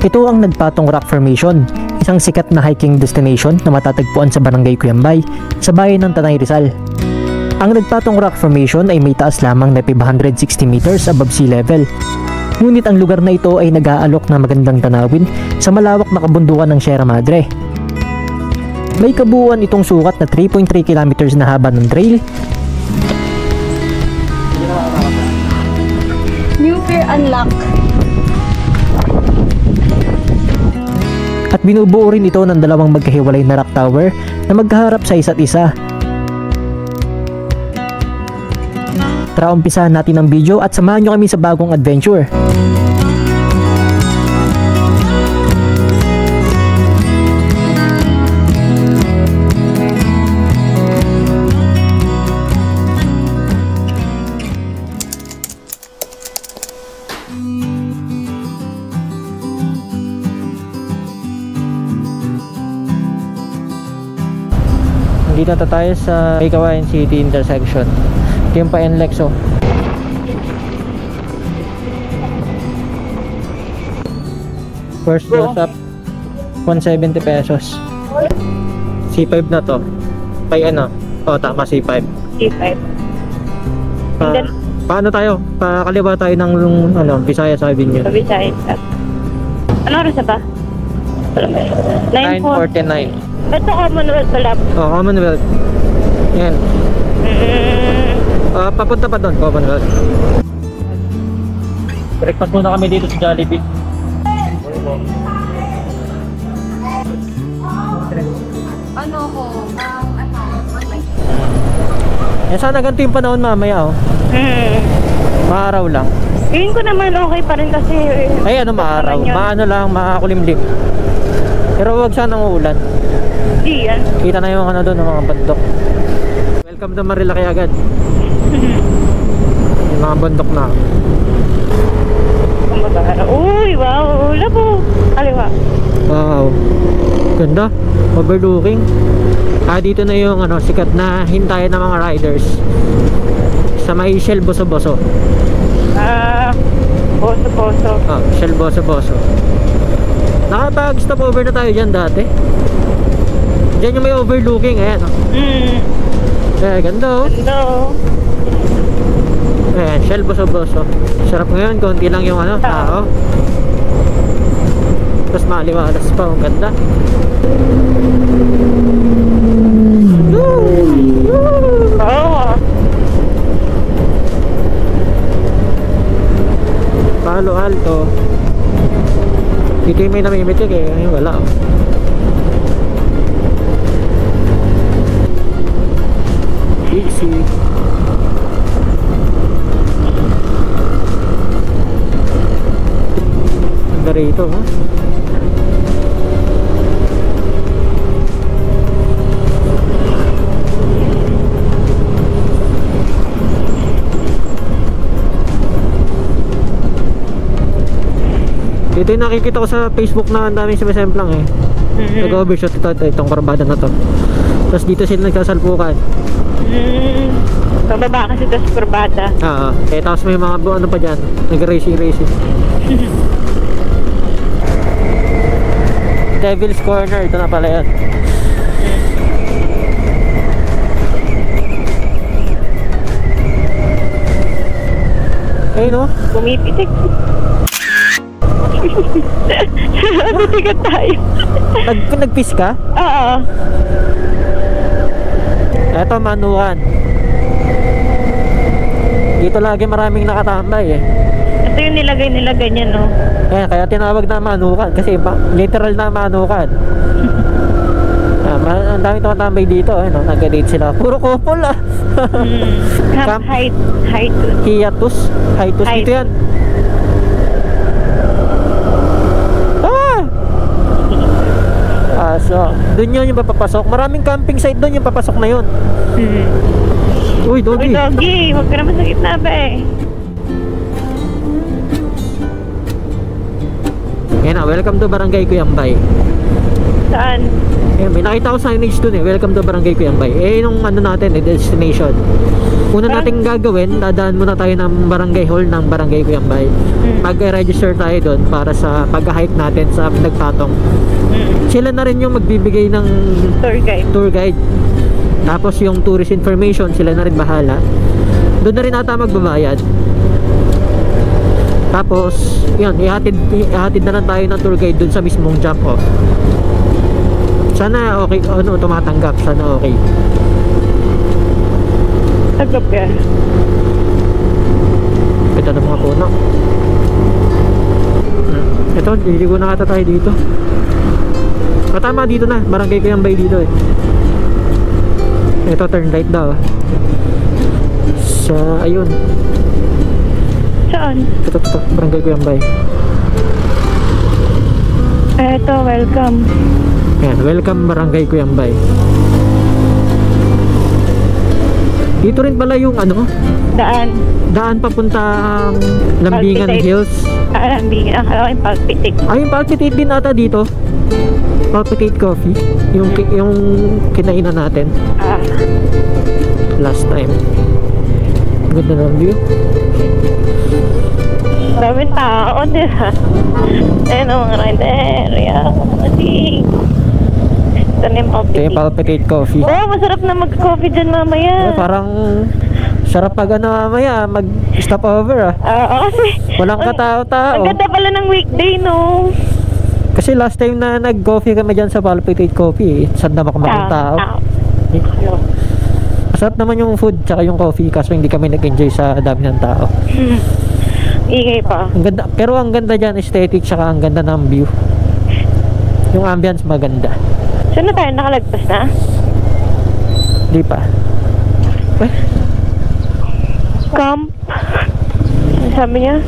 Ito ang Nagpatong Rock Formation, isang sikat na hiking destination na matatagpuan sa Barangay Cuyambay, sa bayan ng Tanay Rizal. Ang Nagpatong Rock Formation ay may taas lamang na 560 meters above sea level. Ngunit ang lugar na ito ay nag-aalok ng magandang tanawin sa malawak na kabundukan ng Sierra Madre. May kabuuan itong sukat na 3.3 kilometers na haba ng trail. New Fear Unlock. At binubuo rin ito ng dalawang magkahiwalay na rock tower na magkaharap sa isa't isa. Tara, umpisahan natin ang video at samahan nyo kami sa bagong adventure. Dito na tayo sa Kawayan City intersection. Ito yung pa-NLEX, oh. First go up 170 pesos. C5 na to. Kay ano? Oh, tama, C5. C5. Paano tayo? Pakaliwa tayo ng ano, Visayas Avenue. Visayas. Ano oras na ba? 9:49. Ito Commonwealth pala. Oh, Commonwealth. Yan. Papunta pa doon, Commonwealth. Breakfast muna kami dito sa Jollibee. Ano ko? Sana ganito yung panahon mamaya, oh. Maaraw lang. Tingin ko naman okay pa rin kasi. Ay, ano maaraw? Maano lang, makakulimlim. Pero wag sanang uulan. Di yan. Kita na yung ano doon, ng mga bundok. Welcome to Marilaki agad. Yung mga bundok na. Uy, wow, labo. Kaliwa. Wow. Ganda. Overlooking. Dito na yung ano, sikat na hintayan ng mga riders. Sa may Shell Boso-Boso. Boso-Boso. Shell Boso-Boso. Nakapag-stop over na tayo dyan dati. Diyan yung may overlooking, ayan, oh. Ganda, oh. Ganda, oh. Ayan, Shell Boso-Boso. Sarap ngayon, konti lang yung ano, tao. Tapos maliwalas pa, ang ganda. Palo Alto. Dito yung may namimitik eh, ngayon wala, oh. Easy. Ganda rito, ha? Dito yung nakikita ko sa Facebook na ang daming sumisemplang eh. Nag-overshot itong karbada na to. Tapos dito sila nagsasalpukan. Pababa kasi ito sa kurbada. Tapos may mga ano pa dyan, nag-racing. Devil's Corner, ito na pala yan. Ayun, no? Pumipitik. Nabitigan tayo. Nag-piss ka? Oo. Eto, Manukan. Dito lagi maraming nakatambay eh. Ito yung nilagay niya, no? Kaya tinawag na Manukan kasi literal na Manukan. Ang daming tumatambay dito eh, no? Nag-date sila. Puro couple ah. Camp Hiatus. Dito yan. So, doon yun yung papapasok. Maraming camping site doon yung papasok na yun. Uy, doggy. Uy, doggy. Huwag ka naman sa gitna ba eh. Yan na, welcome to Barangay Cuyambay. Saan? Eh, may nakita ko signage dun eh. Welcome to Barangay Cuyambay. Eh, nung ano natin eh, destination. Una nating gagawin, dadaan muna tayo ng barangay hall ng Barangay Cuyambay. Mag-register tayo dun para sa pag-hike natin sa Nagpatong. Sila na rin yung magbibigay ng Tour guide. Tapos yung tourist information, sila na rin bahala. Doon na rin ata magbabayad. Tapos, yun, ihatid na lang tayo ng tour guide dun sa mismong jump off. Sana okay, ano, tumatanggap. Sana okay. Tanggap ka. Ito na mga puno. Ito, liligo na kata tayo dito. Tama, dito na. Barangay Cuyambay dito eh. Ito, turn right daw. Sa, ayun. Saan? Ito, Barangay Cuyambay. Eto, welcome. Ayan, welcome Barangay Cuyambay. Dito rin pala yung ano, daan papuntang Lambingan Palpitate. Hills. Lambingan. Akala ko yung Palpitate. Ay, yung Palpitate din ata dito. Palpitate Coffee. Yung kinainan natin last time. Ganda ng view. Maraming tao, di ba? Ayun ang mga ride area. Ito na yung Ito Palpitate. yung Palpitate Coffee. Oh, masarap na mag-coffee dyan mamaya. Parang sarap pag ano mamaya, mag-stop over ah. Oo, kasi Walang katao-tao. ang ganda pala ng weekday, no? Kasi last time na nag-coffee kami dyan sa Palpitate Coffee, saan naman kumakang tao. Masarap naman yung food tsaka yung coffee, kaso hindi kami nag-enjoy sa dami ng tao. Ingay pa. Ang ganda, pero ang ganda dyan, aesthetic tsaka ang ganda ng view. Yung ambience maganda. Saan na tayo? Nakalagpas na? Di pa. Eh, Camp. Ano sabi niya?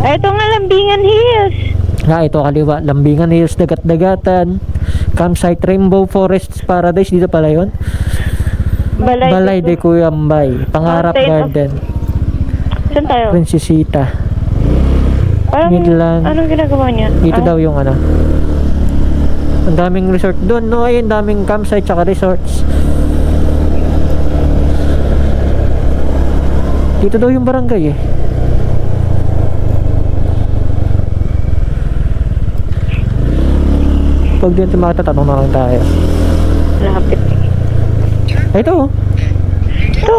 Ay, ito nga, Lambingan Hills. ito kaliwa. Lambingan Hills, Dagat-Dagatan, Campsite, Rainbow Forests Paradise. Dito pala yun. Balay de Cuyambay, Pangarap Mountain of- Garden, Saan tayo? Princesita. Parang, Midland. anong ginagawa niya? Dito daw yung ano. Ang daming resort doon, no? Ay, ang daming campsite tsaka resorts. Dito daw yung barangay eh. Pag dito makatatanong na lang tayo. Lapit. Ay, ito oh. Ito.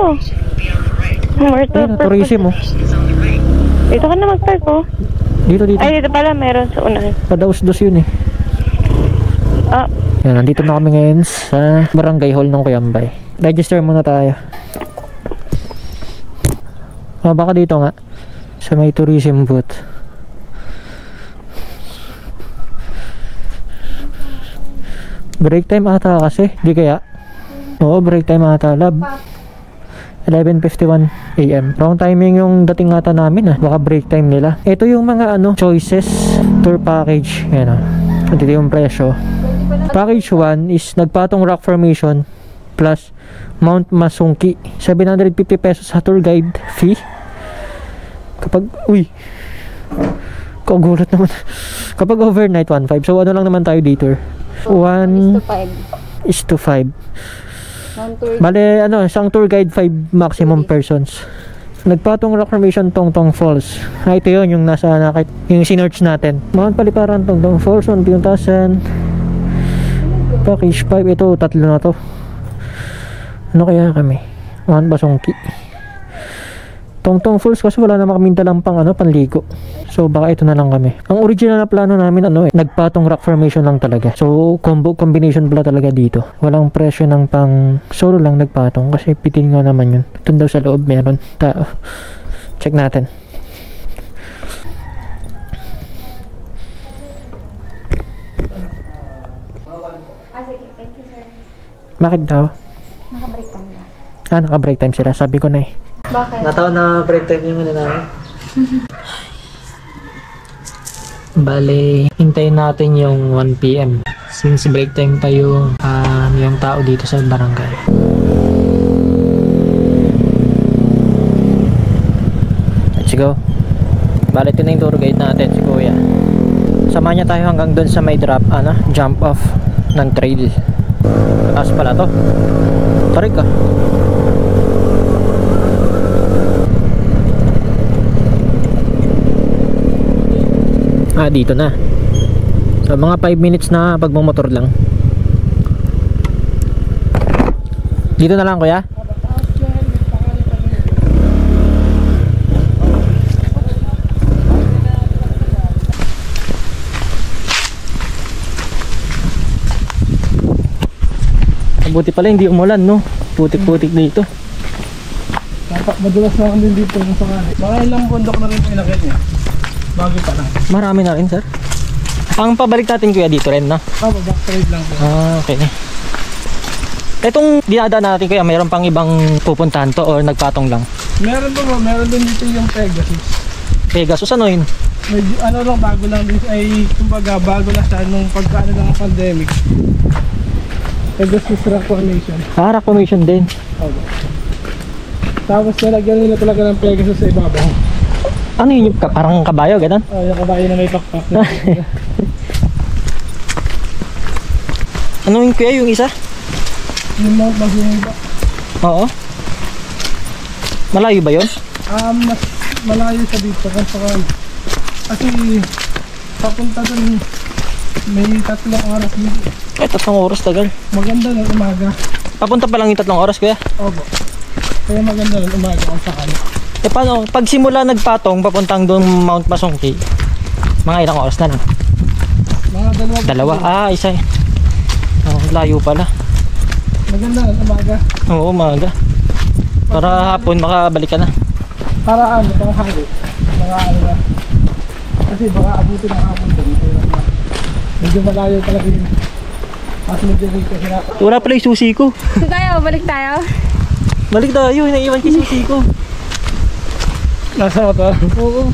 More to Ayun, tourism oh. Dito ka na mag-park, oh. Dito. Ay, dito pala, meron sa unahan. Padaus-dos yun eh. Ah, Yan, nandito na kami ngayon sa barangay hall ng Cuyambay. Register muna tayo. Baka dito nga. Sa may tourism booth. Break time ata kasi. Di kaya? Oo, break time ata. Lab. 11:51 AM. Wrong timing yung dating ata namin ah. Baka break time nila. Ito yung mga ano, choices tour package. Yan ah. Ito yung presyo. Package 1 is Nagpatong Rock Formation plus Mount Masungki. 750 pesos sa tour guide fee. Kapag, uy, kagulat naman. Kapag overnight 1.5. So ano lang naman tayo detour? 1:5. Bale, ano, isang tour guide 5 maximum persons. Nagpatong Rock Formation Tongtong Falls. Ito yun, yung nasa yung sinerch natin. Mount Paliparan Tongtong Falls 1,000. Package 5, ito, tatlo na to. Ano kaya kami? Mount Basungki. Tongtong Falls kasi wala naman kaming dalang pang ano, panligo. So baka ito na lang kami. Ang original na plano namin ano Nagpatong Rock Formation lang talaga. So combination pala talaga dito. Walang presyo ng pang solo lang Nagpatong kasi pitin nga naman yun. Doon daw sa loob meron tao. Check natin. Bakit daw? Naka-break time na. Naka-break time sila. Sabi ko na eh. Bakit? Nataon na break time yung ano namin. Bale, hintayin natin yung 1 PM. Since break time pa yung tao dito sa barangay. Let's go. Bale, ito na yung tour guide natin, si Kuya. Samahan niya tayo hanggang doon sa may jump off. ng trail. Taas pala to. Tarik ka. Dito na. So mga 5 minutes na pagmamotor lang. Dito na lang kuya. Buti pala hindi umulan, no? Putik-putik dito. Madulas na kami dito ng sakali. Mga ilang bundok na rin pinakit niya. Bago pa lang. Marami na rin, sir. Ang pabalik natin kuya dito rin, no? Back trade lang po. Okay. Itong dinadaan natin kuya, mayroon pang ibang pupuntahan to or nagpatong lang? Meron po, meron din dito yung Pegasus. Pegasus, ano yun? Medyo, ano lang, bago lang din ay kumbaga bago na sa nung pagkaano ng pandemic. Pegasus Rock Formation. Rock Formation din. Okay. Tapos nalagyan nila talaga ng Pegasus sa ibabaw. Ano yun? Parang kabayo, gano'n? Yung kabayo na may pakpak. Ano yun kuya, yung isa? Yung Mount Maginiba. Oo. Malayo ba yun? Mas malayo sa dito kung saan. Kasi papunta dun may 3 oras dito. 3 oras tagal. Maganda ng umaga. Papunta pa lang yung 3 oras kuya? Opo. Kaya maganda ng umaga kung sakali. Paano? Pag simula nagpatong, papuntang doon Mount Masongki, mga ilang oras na lang? Mga dalawa. Isa. Layo pala. Maganda ng umaga. Oo, umaga. Para hapon, makabalik ka na. Para pang hali. Mga na. Kasi baka abutin ng hapon doon. Medyo malayo talaga yun. Kasi medyo rito sila. Wala pala yung susi ko. So tayo, balik tayo. Balik tayo, naiiwan ko yung susi ko. Nasa motor? Oo.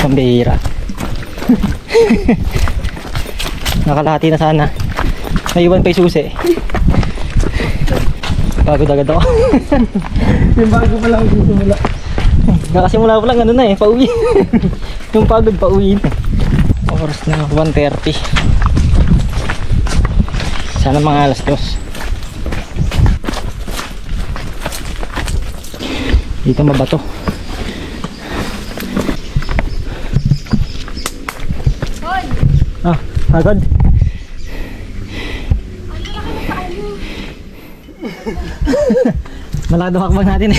Pambihira. Nakalahati na sana. Naiwan pa yung susi. Pagod agad ako. Yung bago pa lang susimula. Nakasimula pa lang ano na eh, pauwi. Yung pagod pauwi. Oras na 1:30. Sana mga 2:00. Dito mabato. Agad. Malado hakbang natin eh.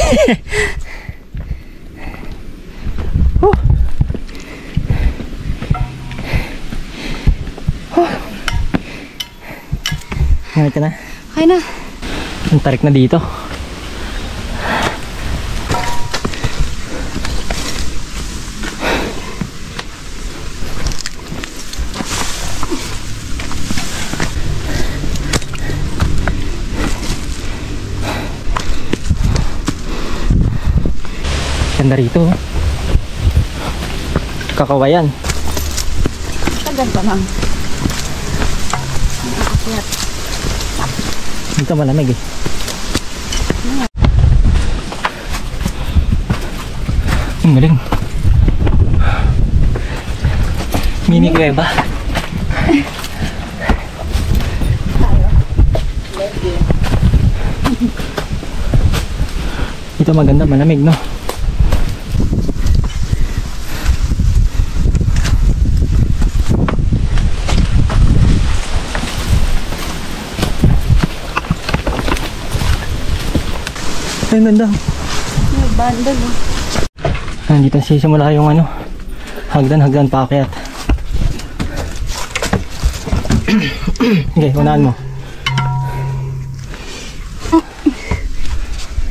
Ngayon ka na. Okay na. Ang tarik na dito. Ganda rito. Kakawayan. Tagal pa lang. Dito malamig eh. Ang galing. Mini kuweba. Dito maganda, malamig no. Ay, ganda. May bandal oh. Nandito sisimula yung ano, hagdan paakyat. Okay, unahan mo.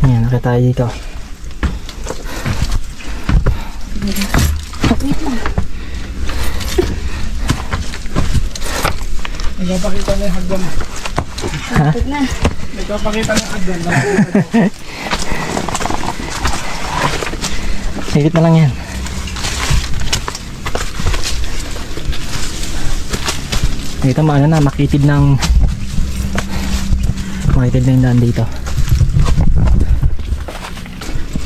Ayan, nakita tayo dito. Nagpapakita na yung hagdan. Ha? Nagpapakita na yung hagdan. Sigit na lang yan. Dito maano na, makitid ng yung daan dito.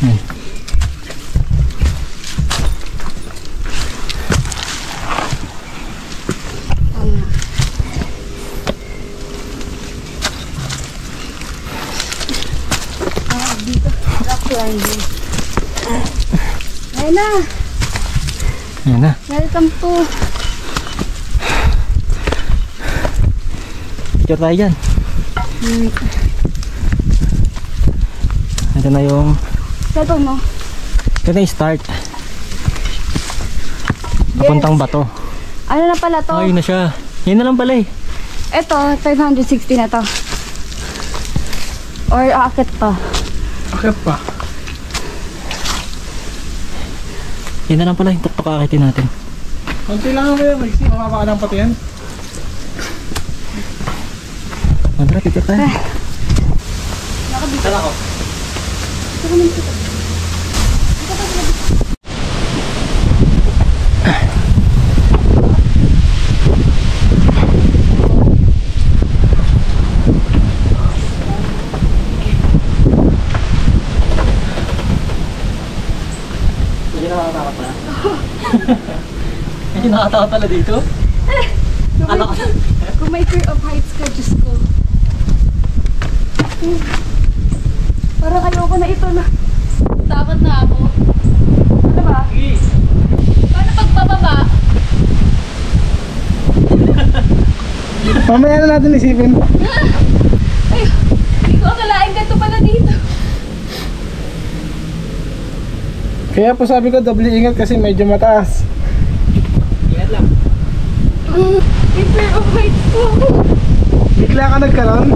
Yan. climbing. Ayun na. Ayan na. Welcome to. Picture tayo dyan. Ito na yung... Ito mo. Ito na yung start. Papuntang bato. Ano na pala to? Ay, na siya. Yan na lang pala eh. Ito, 560 na to. Or aakit pa. Akit pa. Yan na lang pala yung tuktok akitin natin. Konti lang ako yung Maxi. Mamapa ka ng pati yan. Mandra, picture tayo. Nakabita ako. Hindi nakakatakot pala. Hindi nakakatakot pala dito. Ano ka? Kung may fear of heights ka, Diyos ko. Parang ayoko na ito na. Takot na ako. Ano ba? Paano pagbababa? Mamaya na natin isipin. Ay, hindi ko akalain ganito pala dito. Kaya po sabi ko doble ingat kasi medyo mataas. Ingat lang. May fear of heights ko. Bigla ka nagkaroon.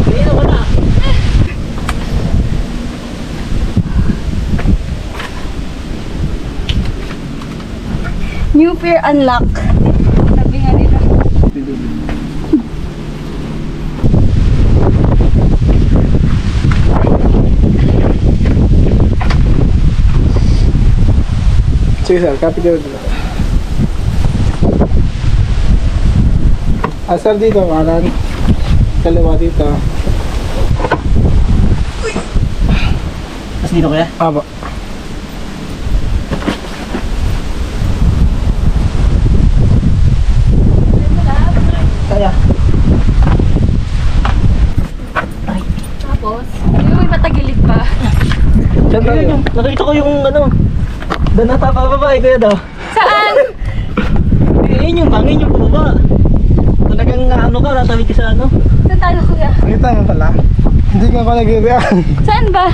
Hindi na wala. New fear unlock. Sabi nga nila. Sige sir, copy the order. Sir dito, kanan. Kaliwa dito. Tapos dito kaya? Aba. Kaya. Tapos, may patagilid pa. Diyan tayo. Nakita ko yung ano. Doon na papababa eh kuya daw. Saan? Yun yung bangin yung pababa. Talagang ano ka, natawid ka sa ano. Saan tayo, kuya? Nakita mo pala? Hindi ka ako nag-react. Saan ba?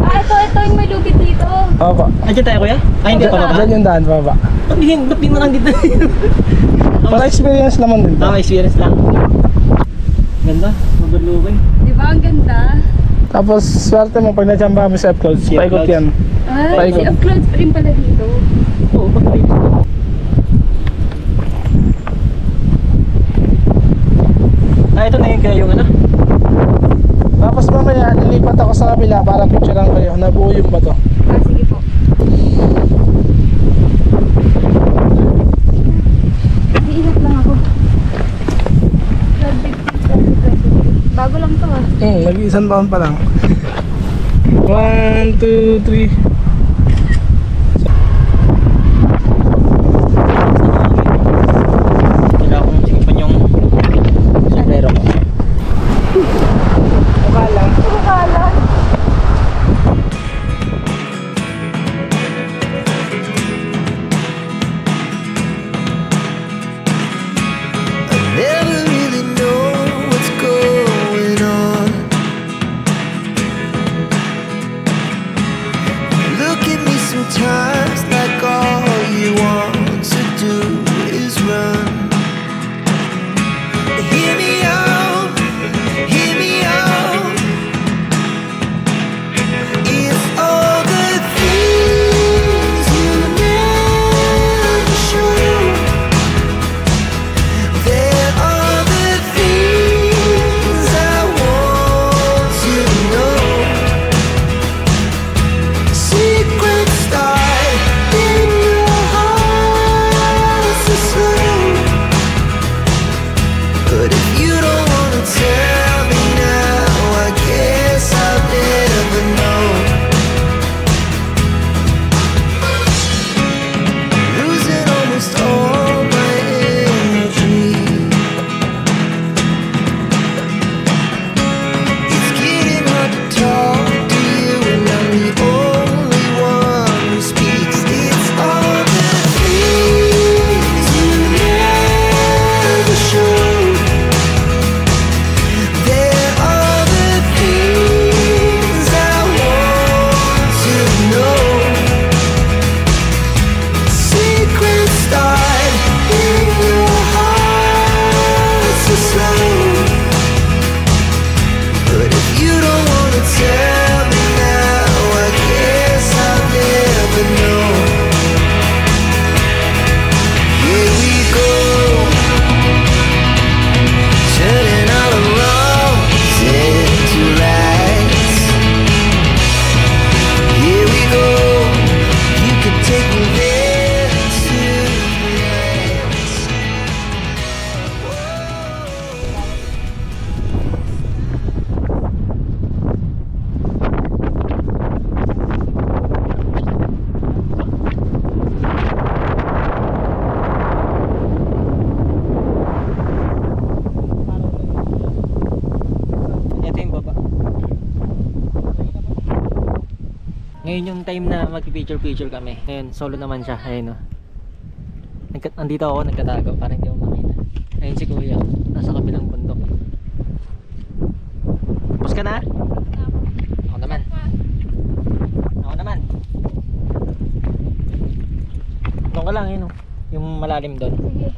Ito yung may lubid dito. Aba. Andiyan tayo kuya? Ay hindi pa baba. Diyan yung daan, baba. Ba't di na lang dito? Para experience naman din. Tama, experience lang. Ganda, mabalugay. Di ba ang ganda? Tapos swerte mo pag na-jamba mo sa F-Clouds, Sea of paikot Clouds. yan. Ay, Paikot. Sea of Clouds pa rin pala dito. Oo, bakit dito? Ito na yun kaya yung ano? Tapos mamaya, lilipat ako sa kabila para picturean kayo. Nabuo yung bato. Ah, sige po. Iingat lang ako. Bago lang to ah. Nag-iisang taon pa lang. 1, 2, 3. Kailangan kong sigipan yung sombrero ko. Mukha lang. Akala. Never really know what's going on. magpipicture-picture kami. Ayun, solo naman siya. Ayun, oh. Andito ako, nagkatago para hindi ako makita. Ayun si Kuya, nasa kabilang bundok. Tapos ka na? Ako naman. Ako naman. Doon ka lang, yun, oh. Yung malalim doon. Sige.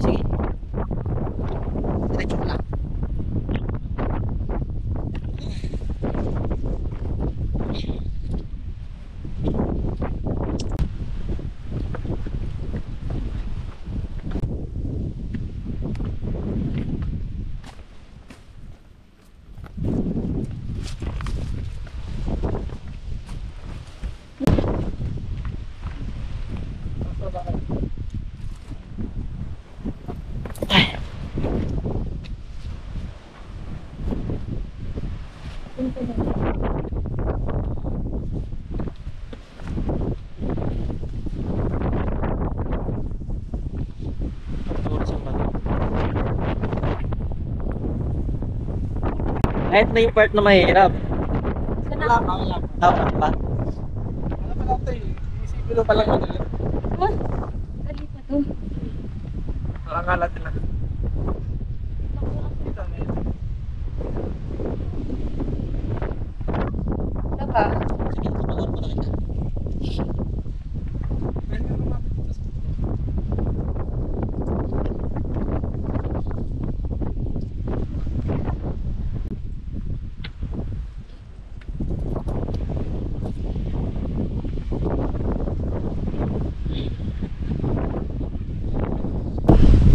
Sige. Diretso ka lang. Kahit na yung part na mahirap. Wala ka, wala ka. Tama pa. Wala pa natin eh. Isipin mo palang madali. What? Dali pa to. Nakakala din na. Dito, may. Ano ba? Sige, kapagod mo na kita. Pwede ka lumapit dito sa puno.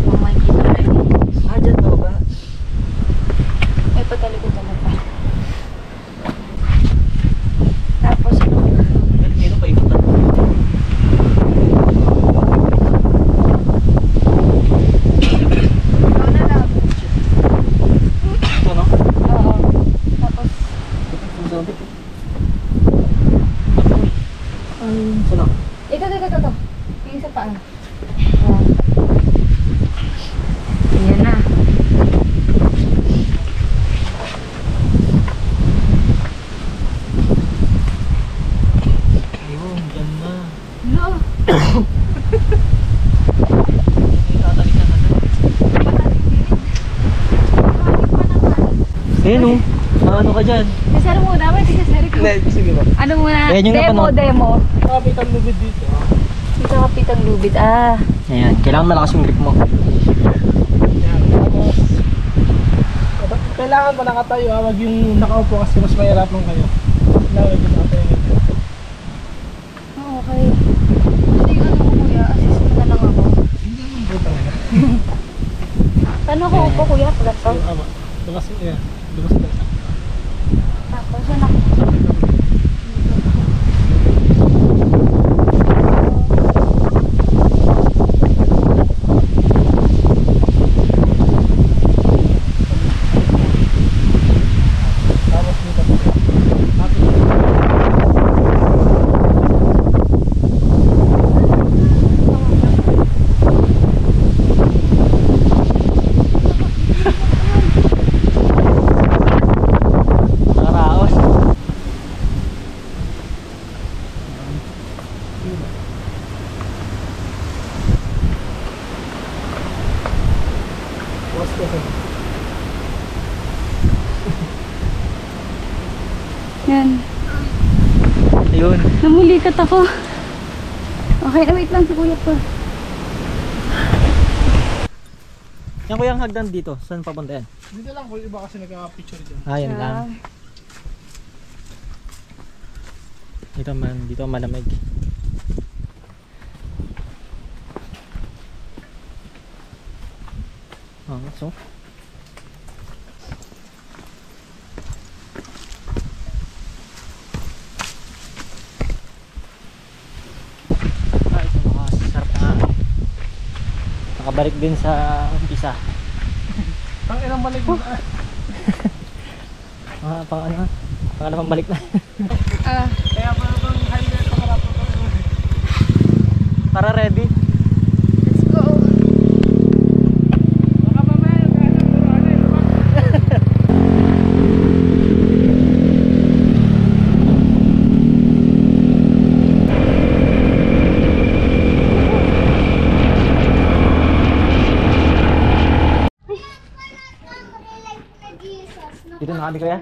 Oh my God. Ah, dyan ba ba? May patalikod naman pa. Tapos, Dito pa ikot. ikaw na lang. Ito, no? Oo. Tapos, Sino? ito. Yung isa pa. Oh. Ayan na. Ayun, dyan na. No. Tatalik na na. Ayun, oh. Ano ka dyan? Kasari muna. May kasari ko. Hindi, sige ba? Ano muna? Ayan yung napanood. Demo. Nakapit ang lubid dito. Dito kapitang lubid. Ah. Ayan, kailangan malakas yung grip mo. Yan, tapos. Kailangan pa nakatayo ha, wag yung nakaupo kasi mas mahirapan kayo. Kailangan yung nakatayo. Oh, okay. Hindi ano ko kuya. Assist mo na lang ako. Hindi naman po talaga. Paano ako upo kuya? Ganito. Ama, lumas mo yan. Lumas mo yan. Tapos yan ako. Tapos dito po. Tapos Nakaraos. bukas ko. Yan. Ayun. Namulikat ako. Okay, wait lang si kuya po. Yan kuya ang hagdan dito. Saan papunta yan? Dito lang ko iba kasi nagka-picture dyan. Ah, yan lang. Dito malamig. Oh, so. Ito makasarap na. Nakabalik din sa umpisa. Ang ilang balik mo. Pang ano? Baka naman balik na. Kaya pa itong highway pa harap ko. Para ready. Let's go. Baka mamaya yung kaya ng Dorado eh, diba? Dito na kami kuya.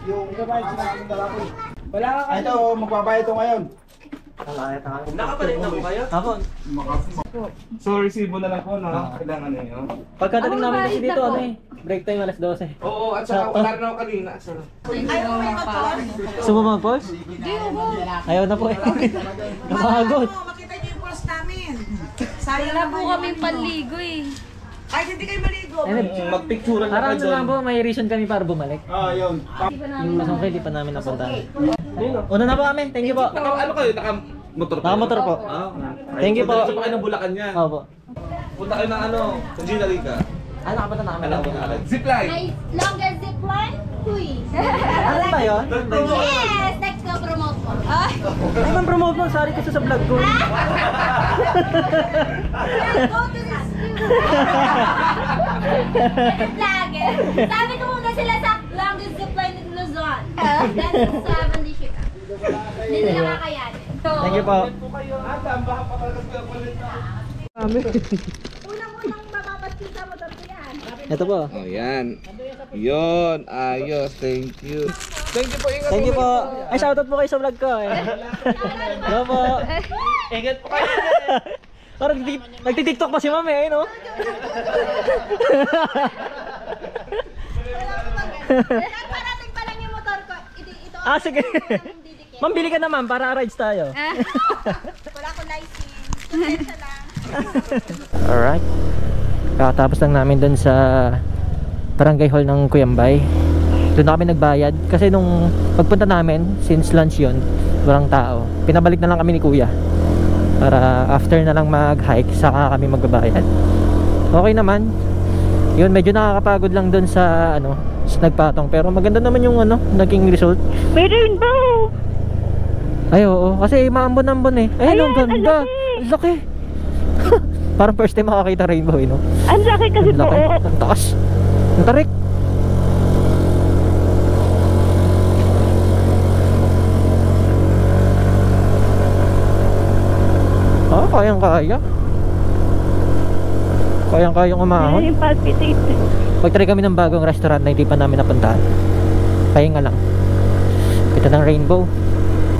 Yung kabayan sinabi ng lalaki. Wala ka kasi. Ito, magbabayad ito ngayon. Nakabalik na po kayo? Ako. So, resibo na lang po na kailangan na yun. Pagkadating namin kasi dito, ano eh. Break time alas 12. Oo, at saka wala rin ako kanina. So, Gusto mo mag-pause? Ayaw na po eh. Napakagod. Makita niyo yung post namin. Sayang Wala po naman kaming panligo eh. Kahit hindi kayo maligo. magpicturean na Parang kayo lang doon. po, may reason kami para bumalik. Yun. Yung masungkay, di pa namin napuntahan. Una na po kami, thank you po. Ano kayo? Naka-motor po? Nakamotor po. Thank you po. Diretso pa kayo ng Bulacan yan. Oo po. Punta kayo ng ano, sa Gina Rica. Nakapunta na kami. Alam mo na. Zipline! Longest zipline? Uy! Ano ba yun? Yes! Next go promote mo. Ay! Ay, man promote mo, sorry kasi sa vlog ko. Go to this vlogger. Sabi ko muna sila sa longest zipline in Luzon. Then 70 ship. Hindi nila kakayanin. Thank you po. Unang-unang mapapastisa mo dito yan. Ito po. Oh, yan. Yun, ayos. Thank you. Thank you po, ingat Thank you po. Ay, shoutout po kayo sa vlog ko eh. Hello po. Ingat po kayo. Parang nagtitiktok pa si mami eh, no? Parating pa lang yung motor ko. Ito. Ah, sige. Ma'am, bili ka naman para rides tayo. Wala ko license. Konsensya lang. Alright. Kakatapos lang namin dun sa barangay hall ng Cuyambay. Doon na kami nagbayad. Kasi nung pagpunta namin, since lunch yun, walang tao. Pinabalik na lang kami ni kuya. Para after na lang mag-hike, saka kami magbabayad. Okay naman. Yun, medyo nakakapagod lang dun sa ano, sa nagpatong. Pero maganda naman yung ano, naging result. May rainbow! Ay, oo. Kasi maambon-ambon eh. Ay, ang ganda. Ang laki. Parang first time makakita rainbow, eh, no? Ang laki kasi Ang laki. po. Ang taas. Ang tarik. Ah, kayang-kaya. Kayang-kayang umahon. Yung palpitate. Pag-try kami ng bagong restaurant na hindi pa namin napuntahan. Pahinga lang. Kita ng rainbow.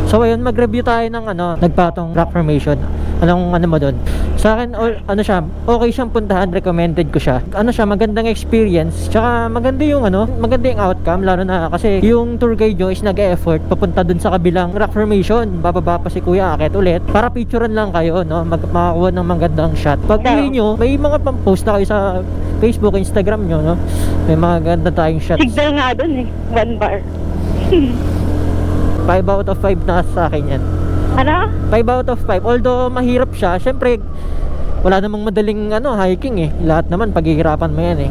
So ayun, mag-review tayo ng ano, nagpatong rock formation. Anong ano mo doon? Sa akin, ano siya, okay siyang puntahan, recommended ko siya. Ano siya, magandang experience. Tsaka maganda yung ano, maganda yung outcome. Lalo na kasi yung tour guide nyo is nag-e-effort papunta dun sa kabilang rock formation. Bababa pa si kuya, akit ulit. Para picturean lang kayo, no? Makakuha ng magandang shot. Pag uwi nyo, may mga pang-post na kayo sa Facebook, Instagram nyo, no? May mga ganda tayong shots. Signal nga dun eh. 1 bar. 5 out of 5 na sa akin yan. Ano? 5 out of 5. Although mahirap siya, syempre wala namang madaling ano, hiking eh. Lahat naman paghihirapan mo yan eh.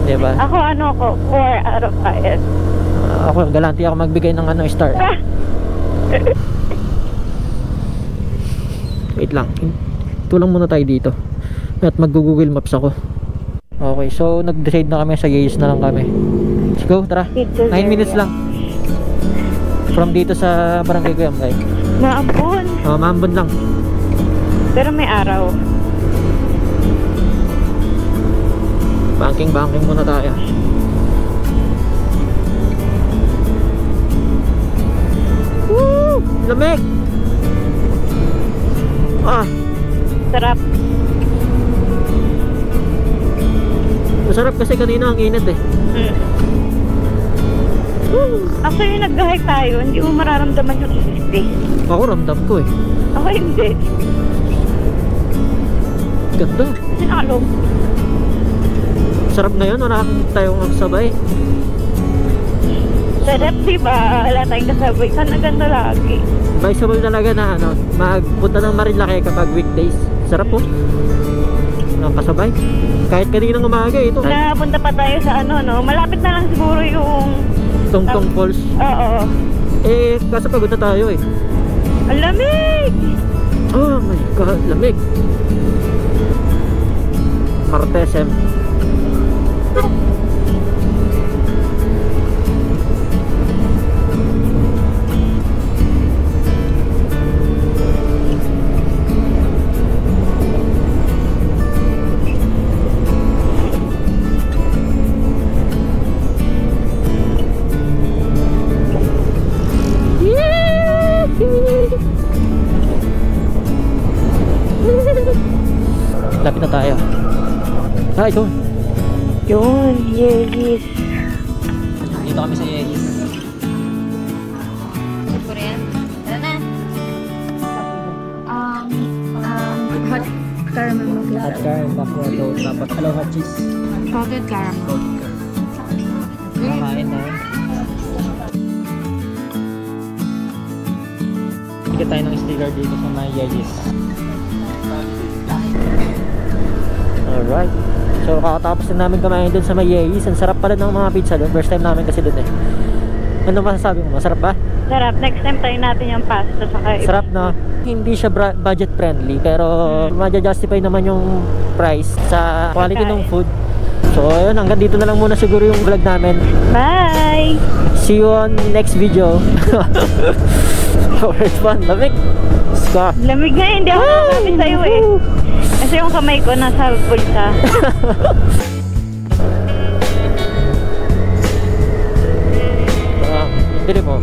Diba? Ako ano ko, 4 out of 5. Ako, galanti ako magbigay ng ano, star. Wait lang. Tulang muna tayo dito. At mag-google maps ako. Okay, so nag-decide na kami sa Yeyos na lang kami. Let's go, tara. 9 minutes lang. From dito sa barangay Cuyambay. Maambon. Oh, maambon lang. Pero may araw. Banking muna tayo. Woo! Lamig! Ah, Sarap. masarap kasi kanina ang init eh. Actually, nag-hike tayo. Hindi mo mararamdaman yung init eh. Ako ramdam ko eh. Ako hindi. Ganda. Kasi nakalong. Sarap na yun, wala tayong magsabay. Sarap, diba? Wala tayong kasabay. Sana ganda lagi. Advisable talaga na ano, magpunta ng Marinlake kapag weekdays. Sarap po. ng kasabay. Kahit kaninang umaga ito. Napunta pa tayo sa ano, no? Malapit na lang siguro yung... Tongtong Falls. Oo. Eh, kaso pagod na tayo eh. Ang lamig! Oh my God, lamig. Martesem. Lapit na tayo. Ah, ito. Yun, yes. Dito kami sa Yelis. Korean. Tara na. Hot caramel macchiato. At caramel macchiato. Dapat aloha cheese. Salted caramel. Kakain na. Bigyan tayo ng sticker dito sa mga Yelis. Alright. So kakatapos na namin kumain dun sa Mayayis. Ang sarap pala ng mga pizza dun. First time namin kasi dun eh. Ano masasabi mo? Masarap ba? Sarap. Next time tayo natin yung pasta saka... Sarap na. Hindi siya budget friendly pero ma-justify naman yung price sa quality ng food. So ayun, hanggang dito na lang muna siguro yung vlog namin. Bye! See you on next video. It's fun. Lamig. Ska. Lamig nga, hindi ako nakakapit sa'yo eh. Kasi yung kamay ko nasa bulsa. Hindi mo.